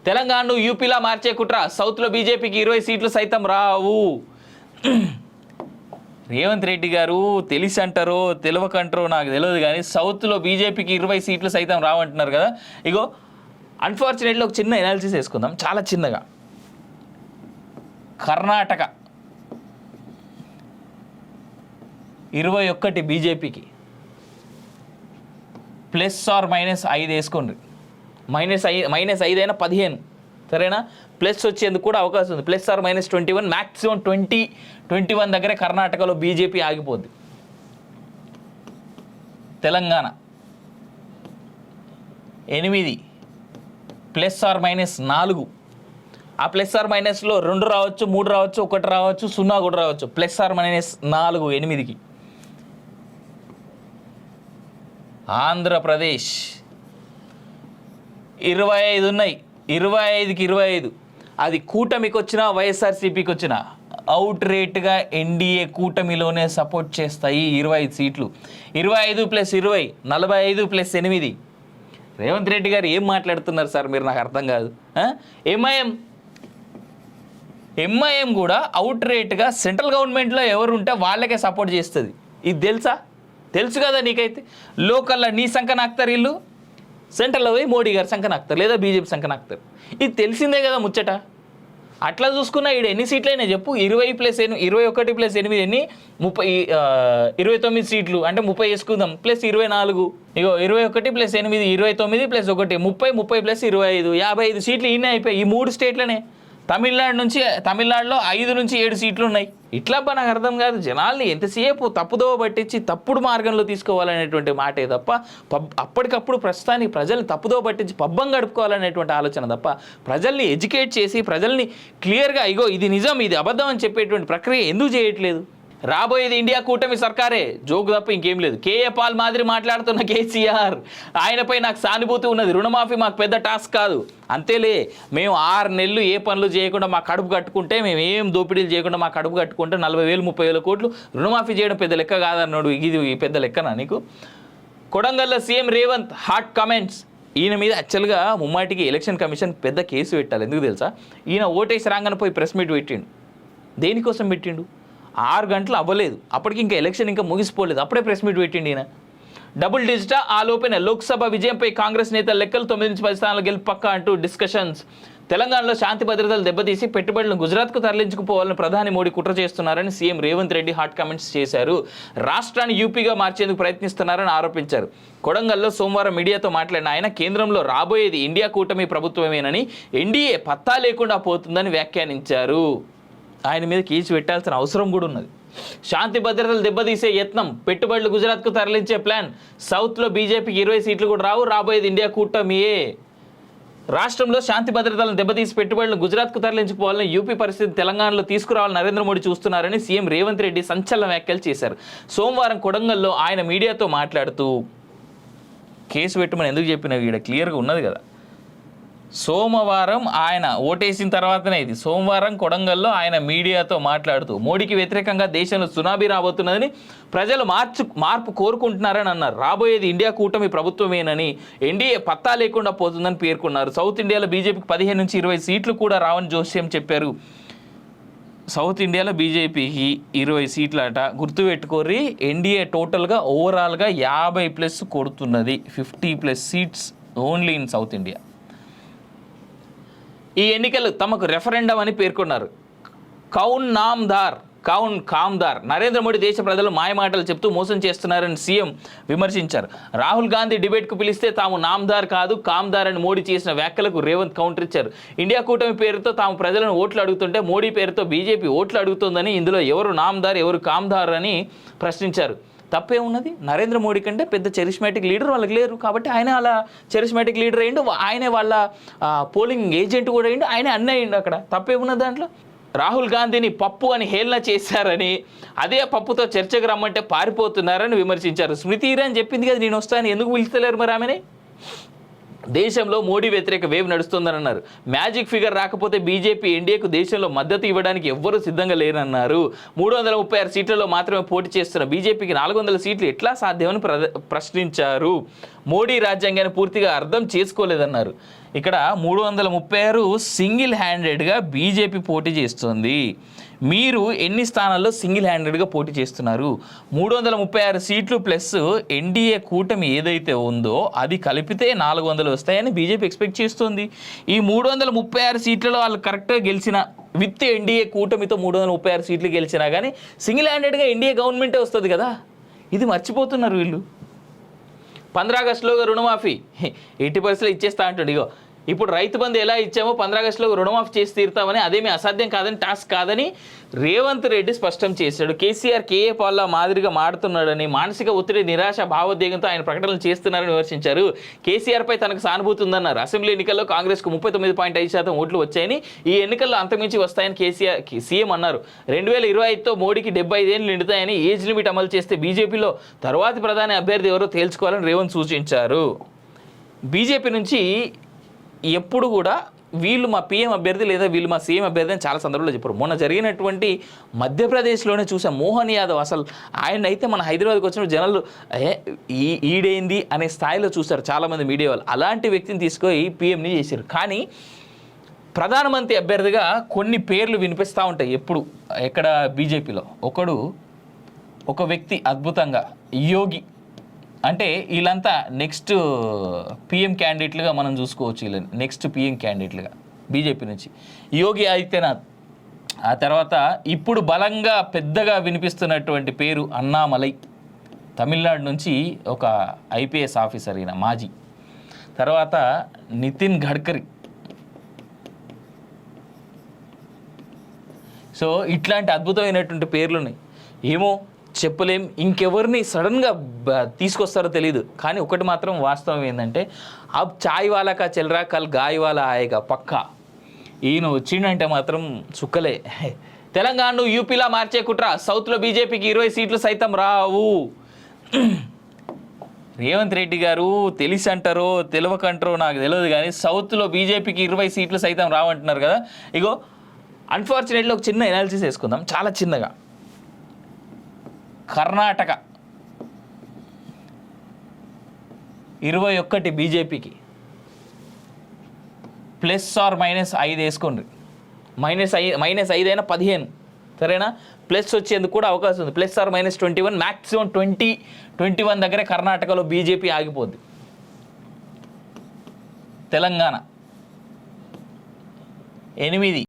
తెలంగాణను యూపీలా మార్చే కుట్ర, సౌత్లో బీజేపీకి 20 సీట్లు సైతం రావు. రేవంత్ రెడ్డి గారు తెలిసి అంటారో తెలియకంటారో నాకు తెలియదు, కానీ సౌత్లో బీజేపీకి 20 సీట్లు సైతం రావంటున్నారు కదా. ఇగో అన్ఫార్చునేట్లీ ఒక చిన్న ఎనాలిసిస్ వేసుకుందాం, చాలా చిన్నగా. కర్ణాటక 21 బీజేపీకి, +/- 5 వేసుకోండి. -5 అయినా 15, సరేనా? ప్లస్ వచ్చేందుకు కూడా అవకాశం ఉంది. +/- 21, మ్యాక్సిమం 21 దగ్గరే కర్ణాటకలో బీజేపీ ఆగిపోద్ది. తెలంగాణ 8, +/- 4. ఆ +/- 2 రావచ్చు, 3 రావచ్చు, 1 రావచ్చు, 0 కూడా రావచ్చు. +/- 4, 8కి. ఆంధ్రప్రదేశ్ 25 ఉన్నాయి, 25కి 25. అది కూటమికి వచ్చినా వైఎస్ఆర్సీపీకి వచ్చినా అవుట్ రేట్గా ఎన్డీఏ కూటమిలోనే సపోర్ట్ చేస్తాయి 25 సీట్లు. 25 + 20 45 + 8. రేవంత్ రెడ్డి గారు ఏం మాట్లాడుతున్నారు సార్ మీరు? నాకు అర్థం కాదు. ఎంఐఎం కూడా అవుట్ రేట్గా సెంట్రల్ గవర్నమెంట్లో ఎవరు ఉంటే వాళ్ళకే సపోర్ట్ చేస్తుంది. ఇది తెలుసు కదా నీకైతే. లోకల్లో నీ సంకనాక్తారు ఇల్లు, సెంట్రల్లో పోయి మోడీ గారు సంకనాక్తారు, లేదా బీజేపీ సంకనాక్తారు. ఇది తెలిసిందే కదా ముచ్చట. అట్లా చూసుకున్నా ఈడ ఎన్ని సీట్లైనా చెప్పు. 20 + 8 21 + 8 ఎన్ని? 29 సీట్లు అంటే 30 వేసుకుందాం, +24. ఇగో 21 + 8 29 + 1 30, 30 + 25 55 సీట్లు ఈయన అయిపోయి ఈ 3 స్టేట్లనే. తమిళనాడులో 5 నుంచి 7 సీట్లు ఉన్నాయి. ఇట్లా నాకు అర్థం కాదు. జనాల్ని ఎంతసేపు తప్పుదోవ పట్టించి తప్పుడు మార్గంలో తీసుకోవాలనేటువంటి మాటే తప్ప, అప్పటికప్పుడు ప్రస్తుతానికి ప్రజల్ని తప్పుదోవ పట్టించి పబ్బం గడుపుకోవాలనేటువంటి ఆలోచన తప్ప, ప్రజల్ని ఎడ్యుకేట్ చేసి ప్రజల్ని క్లియర్గా ఇగో ఇది నిజం ఇది అబద్ధం అని చెప్పేటువంటి ప్రక్రియ ఎందుకు చేయట్లేదు? రాబోయేది ఇండియా కూటమి సర్కారే, జోకు తప్ప ఇంకేం లేదు. కేఏ పాల్ మాదిరి మాట్లాడుతున్న కేసీఆర్, ఆయనపై నాకు సానుభూతి ఉన్నది. రుణమాఫీ మాకు పెద్ద టాస్క్ కాదు, అంతేలే. మేము 6 నెలలు ఏ పనులు చేయకుండా మా కడుపు కట్టుకుంటే, మేము ఏం దోపిడీలు చేయకుండా మా కడుపు కట్టుకుంటే 40,000 30,000 కోట్లు రుణమాఫీ చేయడం పెద్ద లెక్క కాదన్నాడు. ఇది పెద్ద లెక్కనా నీకు? కొడంగల్లో సీఎం రేవంత్ హాట్ కామెంట్స్. ఈయన మీద యాక్చువల్గా ముమ్మాటికి ఎలక్షన్ కమిషన్ పెద్ద కేసు పెట్టాలి. ఎందుకు తెలుసా? ఈయన ఓటేసి రాగానే పోయి ప్రెస్ మీట్ పెట్టిండు. దేనికోసం పెట్టిండు? 6 గంటలు అవ్వలేదు, అప్పటికి ఇంకా ఎలక్షన్ ఇంకా ముగిసిపోలేదు, అప్పుడే ప్రెస్ మీట్ పెట్టిండి ఈయన. డబుల్ డిజిటా ఆ లోపేనే లోక్సభ విజయంపై కాంగ్రెస్ నేతల లెక్కలు 9 నుంచి 10 స్థానాలు గెలుపు పక్క అంటూ డిస్కషన్స్. తెలంగాణలో శాంతి భద్రతలు దెబ్బతీసి పెట్టుబడులను గుజరాత్కు తరలించుకుపోవాలని ప్రధాని మోడీ కుట్ర చేస్తున్నారని CM Revanth Reddy hot comments చేశారు. రాష్ట్రాన్ని యూపీగా మార్చేందుకు ప్రయత్నిస్తున్నారని ఆరోపించారు. కొడంగల్లో సోమవారం మీడియాతో మాట్లాడిన ఆయన కేంద్రంలో రాబోయేది ఇండియా కూటమి ప్రభుత్వమేనని, ఎన్డీఏ పత్తా లేకుండా పోతుందని వ్యాఖ్యానించారు. ఆయన మీద కేసు పెట్టాల్సిన అవసరం కూడా ఉన్నది. శాంతి భద్రతలు దెబ్బతీసే యత్నం, పెట్టుబడులు గుజరాత్కు తరలించే ప్లాన్, సౌత్లో బీజేపీకి 20 సీట్లు కూడా రావు, రాబోయేది ఇండియా కూటమియే. రాష్ట్రంలో శాంతి భద్రతలను దెబ్బతీసి పెట్టుబడులను గుజరాత్కు తరలించుకోవాలని యూపీ పరిస్థితి తెలంగాణలో తీసుకురావాలని నరేంద్ర మోడీ చూస్తున్నారని సీఎం రేవంత్ రెడ్డి సంచలన వ్యాఖ్యలు చేశారు. సోమవారం కొడంగల్లో ఆయన మీడియాతో మాట్లాడుతూ, కేసు పెట్టమని ఎందుకు చెప్పిన ఈడ క్లియర్గా ఉన్నది కదా. సోమవారం ఆయన ఓటేసిన తర్వాతనే ఇది. సోమవారం కొడంగల్లో ఆయన మీడియాతో మాట్లాడుతూ మోడీకి వ్యతిరేకంగా దేశంలో సునామీ రాబోతున్నదని, ప్రజలు మార్పు కోరుకుంటున్నారని అన్నారు. రాబోయేది ఇండియా కూటమి ప్రభుత్వమేనని, ఎన్డీఏ పత్తా లేకుండా పోతుందని పేర్కొన్నారు. సౌత్ ఇండియాలో బీజేపీకి 15 నుంచి 20 సీట్లు కూడా రావని జోస్యం చెప్పారు. సౌత్ ఇండియాలో బీజేపీకి 20 సీట్లు అట. గుర్తుపెట్టుకోర్రి, ఎన్డీఏ టోటల్గా ఓవరాల్గా 50+ కొడుతున్నది. 50+ seats only in south India. ఈ ఎన్నికలు తమకు రెఫరెండం అని పేర్కొన్నారు. కామ్దార్ నరేంద్ర మోడీ దేశ ప్రజలు మాయమాటలు చెప్తూ మోసం చేస్తున్నారని సీఎం విమర్శించారు. రాహుల్ గాంధీ డిబేట్కు పిలిస్తే తాము నామ్దార్ కాదు కామ్దార్ అని మోడీ చేసిన వ్యాఖ్యలకు రేవంత్ కౌంటర్ ఇచ్చారు. ఇండియా కూటమి పేరుతో తాము ప్రజలను ఓట్లు అడుగుతుంటే మోడీ పేరుతో బీజేపీ ఓట్లు అడుగుతోందని, ఇందులో ఎవరు నామ్దార్ ఎవరు కామ్దార్ అని ప్రశ్నించారు. తప్పే ఉన్నది? నరేంద్ర మోడీ కంటే పెద్ద చరిస్మాటిక్ లీడర్ వాళ్ళకి లేరు, కాబట్టి ఆయన అలా చరిస్మాటిక్ లీడర్ అయ్యిండు, ఆయనే వాళ్ళ పోలింగ్ ఏజెంట్ కూడా అయ్యిండు, ఆయన అన్నీ అయ్యిండు. అక్కడ తప్పే ఉన్నది దాంట్లో? రాహుల్ గాంధీని పప్పు అని హేళన చేశారని, అదే పప్పుతో చర్చకు రమ్మంటే పారిపోతున్నారని విమర్శించారు. స్మృతి ఇరానీ చెప్పింది కదా నేను వస్తాను, ఎందుకు పిలుస్తలేరు మరి ఆమెని? దేశంలో మోడీ వ్యతిరేక వేవ్ నడుస్తుందని అన్నారు. మ్యాజిక్ ఫిగర్ రాకపోతే బీజేపీ ఎన్డీఏకు దేశంలో మద్దతు ఇవ్వడానికి ఎవ్వరూ సిద్ధంగా లేరన్నారు. 336 సీట్లలో మాత్రమే పోటీ చేస్తున్న బీజేపీకి 400 సీట్లు ఎట్లా సాధ్యమని ప్రశ్నించారు. మోడీ రాజ్యాంగాన్ని పూర్తిగా అర్థం చేసుకోలేదన్నారు. ఇక్కడ 336 సింగిల్ హ్యాండెడ్గా బీజేపీ పోటీ చేస్తుంది. మీరు ఎన్ని స్థానాల్లో సింగిల్ హ్యాండెడ్గా పోటీ చేస్తున్నారు? 336 సీట్లు ప్లస్ ఎన్డీఏ కూటమి ఏదైతే ఉందో అది కలిపితే 400 వస్తాయని బీజేపీ ఎక్స్పెక్ట్ చేస్తుంది. ఈ 336 సీట్లలో వాళ్ళు కరెక్ట్గా గెలిచిన విత్ ఎన్డీఏ కూటమితో 336 సీట్లు గెలిచినా కానీ సింగిల్ హ్యాండెడ్గా ఎన్డీఏ గవర్నమెంటే వస్తుంది కదా. ఇది మర్చిపోతున్నారు వీళ్ళు. 15 ఆగస్టులోగా రుణమాఫీ 80% ఇచ్చేస్తా అంటాడు. ఇగో ఇప్పుడు రైతు బంధు ఎలా ఇచ్చామో 15 ఆగస్టులో రుణమాఫీ చేసి తీరుతామని, అదేమీ అసాధ్యం కాదని, టాస్క్ కాదని రేవంత్ రెడ్డి స్పష్టం చేశాడు. కేసీఆర్ కేఏ పాల్లా మాదిరిగా మాడుతున్నాడని, మానసిక ఒత్తిడి, నిరాశ, భావోద్వేగంతో ఆయన ప్రకటనలు చేస్తున్నారని విమర్శించారు. కేసీఆర్పై తనకు సానుభూతి ఉందన్నారు. అసెంబ్లీ ఎన్నికల్లో కాంగ్రెస్కు 39.5% ఓట్లు వచ్చాయని, ఈ ఎన్నికల్లో అంతమించి వస్తాయని సీఎం అన్నారు. 2025తో మోడీకి 75 ఏళ్ళు నిండుతాయని, ఏజ్ లిమిట్ అమలు చేస్తే బీజేపీలో తరువాతి ప్రధాని అభ్యర్థి ఎవరో తేల్చుకోవాలని రేవంత్ సూచించారు. బీజేపీ నుంచి ఎప్పుడు కూడా వీళ్ళు మా పీఎం అభ్యర్థి లేదా వీళ్ళు మా సీఎం అభ్యర్థి అని చాలా సందర్భంలో చెప్పారు. మొన్న జరిగినటువంటి మధ్యప్రదేశ్లోనే చూసాం మోహన్ యాదవ్. అసలు ఆయన అయితే మన హైదరాబాద్కి వచ్చిన జనాలు ఈడేంది అనే స్థాయిలో చూశారు చాలామంది మీడియా వాళ్ళు. అలాంటి వ్యక్తిని తీసుకొని పీఎంని చేశారు. కానీ ప్రధానమంత్రి అభ్యర్థిగా కొన్ని పేర్లు వినిపిస్తూ ఉంటాయి ఎప్పుడు ఎక్కడ బీజేపీలో. ఒక వ్యక్తి అద్భుతంగా యోగి అంటే వీళ్ళంతా నెక్స్ట్ పిఎం క్యాండిడేట్లుగా మనం చూసుకోవచ్చు. వీళ్ళని నెక్స్ట్ పిఎం క్యాండిడేట్లుగా బీజేపీ నుంచి యోగి ఆదిత్యనాథ్. ఆ తర్వాత ఇప్పుడు బలంగా పెద్దగా వినిపిస్తున్నటువంటి పేరు అన్నామలై, తమిళనాడు నుంచి ఒక ఐపీఎస్ ఆఫీసర్ ఈయన మాజీ. తర్వాత నితిన్ గడ్కరీ. సో ఇట్లాంటి అద్భుతమైనటువంటి పేర్లున్నాయి. ఏమో చెప్పలేం, ఇంకెవరిని సడన్గా తీసుకొస్తారో తెలియదు. కానీ ఒకటి మాత్రం వాస్తవం ఏంటంటే అబ్ చాయ్ వాలా కా చెల్రా కల్ గాయ్ వాలా ఆయేగా పక్కా. ఈయన వచ్చిండంటే మాత్రం చుక్కలే. తెలంగాణను యూపీలా మార్చే కుట్ర, సౌత్లో బీజేపీకి 20 సీట్లు సైతం రావు. రేవంత్ రెడ్డి గారు తెలిసి అంటారో తెలియకంటారో నాకు తెలియదు కానీ సౌత్లో బీజేపీకి 20 సీట్లు సైతం రావంటున్నారు కదా. ఇగో అన్ఫార్చునేట్లీ ఒక చిన్న ఎనాలిసిస్ వేసుకుందాం, చాలా చిన్నగా. కర్ణాటక 21 బీజేపీకి, +/- 5 వేసుకోండి. -5 అయినా 15, సరేనా? ప్లస్ వచ్చేందుకు కూడా అవకాశం ఉంది. +/- 21, మ్యాక్సిమం 20-21 దగ్గరే కర్ణాటకలో బీజేపీ ఆగిపోద్ది. తెలంగాణ 8